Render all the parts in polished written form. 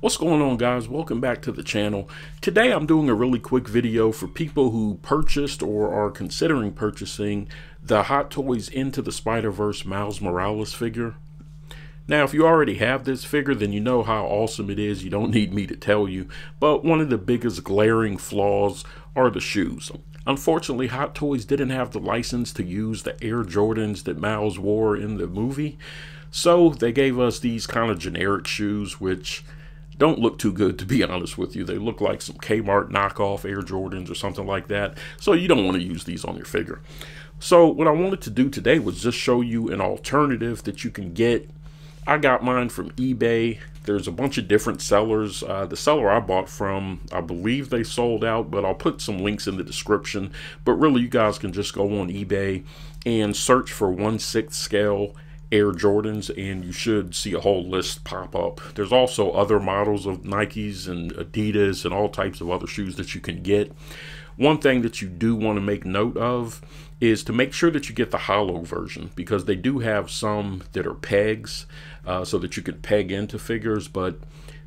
What's going on, guys? Welcome back to the channel. Today I'm doing a really quick video for people who purchased or are considering purchasing the Hot Toys Into the Spider-Verse Miles Morales figure. Now, if you already have this figure, then you know how awesome it is. You don't need me to tell you. But one of the biggest glaring flaws are the shoes. Unfortunately, Hot Toys didn't have the license to use the Air Jordans that Miles wore in the movie. So they gave us these kind of generic shoes, which don't look too good, to be honest with you. They look like some Kmart knockoff Air Jordans or something like that. So you don't want to use these on your figure. So what I wanted to do today was just show you an alternative that you can get. I got mine from eBay. There's a bunch of different sellers. The seller I bought from, I believe they sold out, but I'll put some links in the description. But really, you guys can just go on eBay and search for 1/6 scale Air Jordans, and you should see a whole list pop up. There's also other models of Nikes and Adidas and all types of other shoes that you can get. One thing that you do want to make note of is to make sure that you get the hollow version, because they do have some that are pegs so that you could peg into figures, but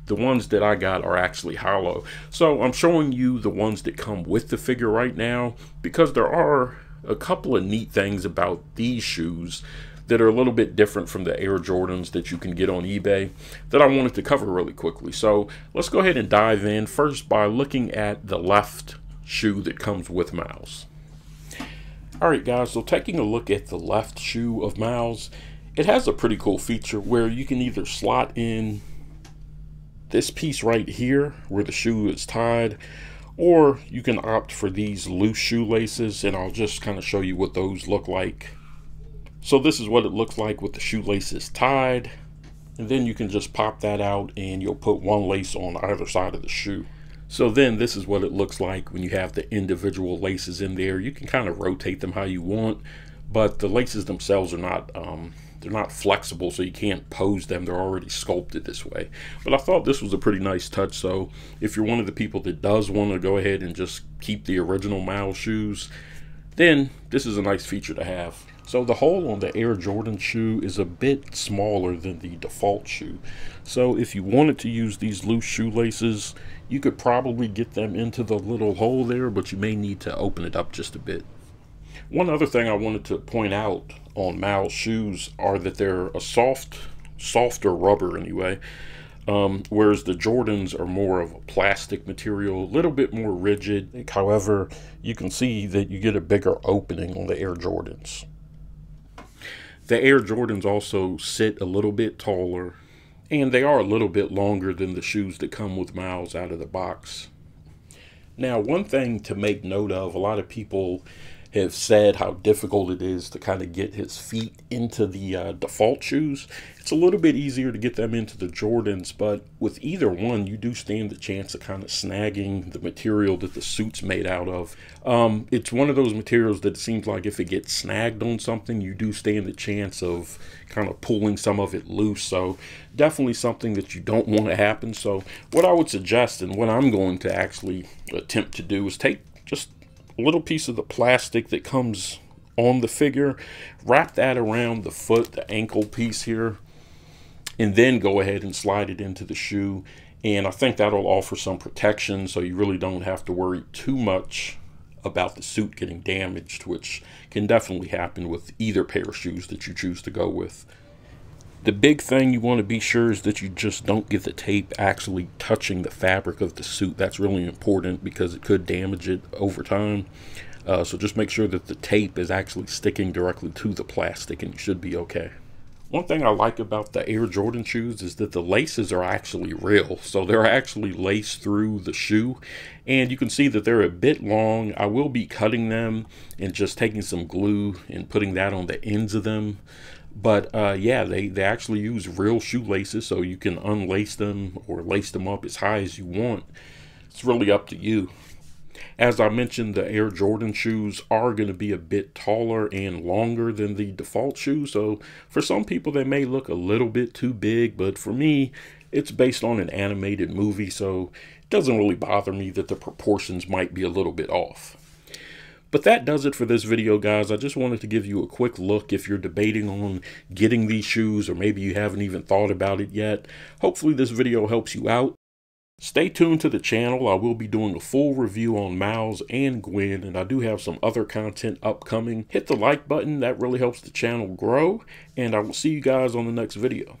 the ones that I got are actually hollow. So I'm showing you the ones that come with the figure right now, because there are a couple of neat things about these shoes that are a little bit different from the Air Jordans that you can get on eBay that I wanted to cover really quickly. So let's go ahead and dive in first by looking at the left shoe that comes with Miles. Alright guys, so taking a look at the left shoe of Miles, it has a pretty cool feature where you can either slot in this piece right here where the shoe is tied, or you can opt for these loose shoelaces, and I'll just kind of show you what those look like. So this is what it looks like with the shoelaces tied, and then you can just pop that out and you'll put one lace on either side of the shoe. So then this is what it looks like when you have the individual laces in there. You can kind of rotate them how you want, but the laces themselves are not they're not flexible, so you can't pose them. They're already sculpted this way. But I thought this was a pretty nice touch. So if you're one of the people that does want to go ahead and just keep the original Miles shoes, then this is a nice feature to have. So the hole on the Air Jordan shoe is a bit smaller than the default shoe. So if you wanted to use these loose shoelaces, you could probably get them into the little hole there, but you may need to open it up just a bit. One other thing I wanted to point out on Miles shoes are that they're a softer rubber anyway, whereas the Jordans are more of a plastic material, a little bit more rigid. However, you can see that you get a bigger opening on the Air Jordans. The Air Jordans also sit a little bit taller, and they are a little bit longer than the shoes that come with Miles out of the box. Now, one thing to make note of, a lot of people have said how difficult it is to kind of get his feet into the default shoes. It's a little bit easier to get them into the Jordans, but with either one, you do stand the chance of kind of snagging the material that the suit's made out of. It's one of those materials that seems like if it gets snagged on something, you do stand the chance of kind of pulling some of it loose. So definitely something that you don't want to happen. So what I would suggest, and what I'm going to actually attempt to do, is take just a little piece of the plastic that comes on the figure, wrap that around the foot, the ankle piece here, and then go ahead and slide it into the shoe. And I think that'll offer some protection, so you really don't have to worry too much about the suit getting damaged, which can definitely happen with either pair of shoes that you choose to go with. The big thing you want to be sure is that you just don't get the tape actually touching the fabric of the suit. That's really important because it could damage it over time. So just make sure that the tape is actually sticking directly to the plastic, and you should be okay. One thing I like about the Air Jordan shoes is that the laces are actually real. So they're actually laced through the shoe, and you can see that they're a bit long. I will be cutting them and just taking some glue and putting that on the ends of them. But yeah, they actually use real shoelaces, so you can unlace them or lace them up as high as you want. It's really up to you. As I mentioned, the Air Jordan shoes are going to be a bit taller and longer than the default shoe. So for some people, they may look a little bit too big, but for me, it's based on an animated movie, so it doesn't really bother me that the proportions might be a little bit off. But that does it for this video, guys. I just wanted to give you a quick look if you're debating on getting these shoes, or maybe you haven't even thought about it yet. Hopefully this video helps you out. Stay tuned to the channel. I will be doing a full review on Miles and Gwen, and I do have some other content upcoming. Hit the like button. That really helps the channel grow, and I will see you guys on the next video.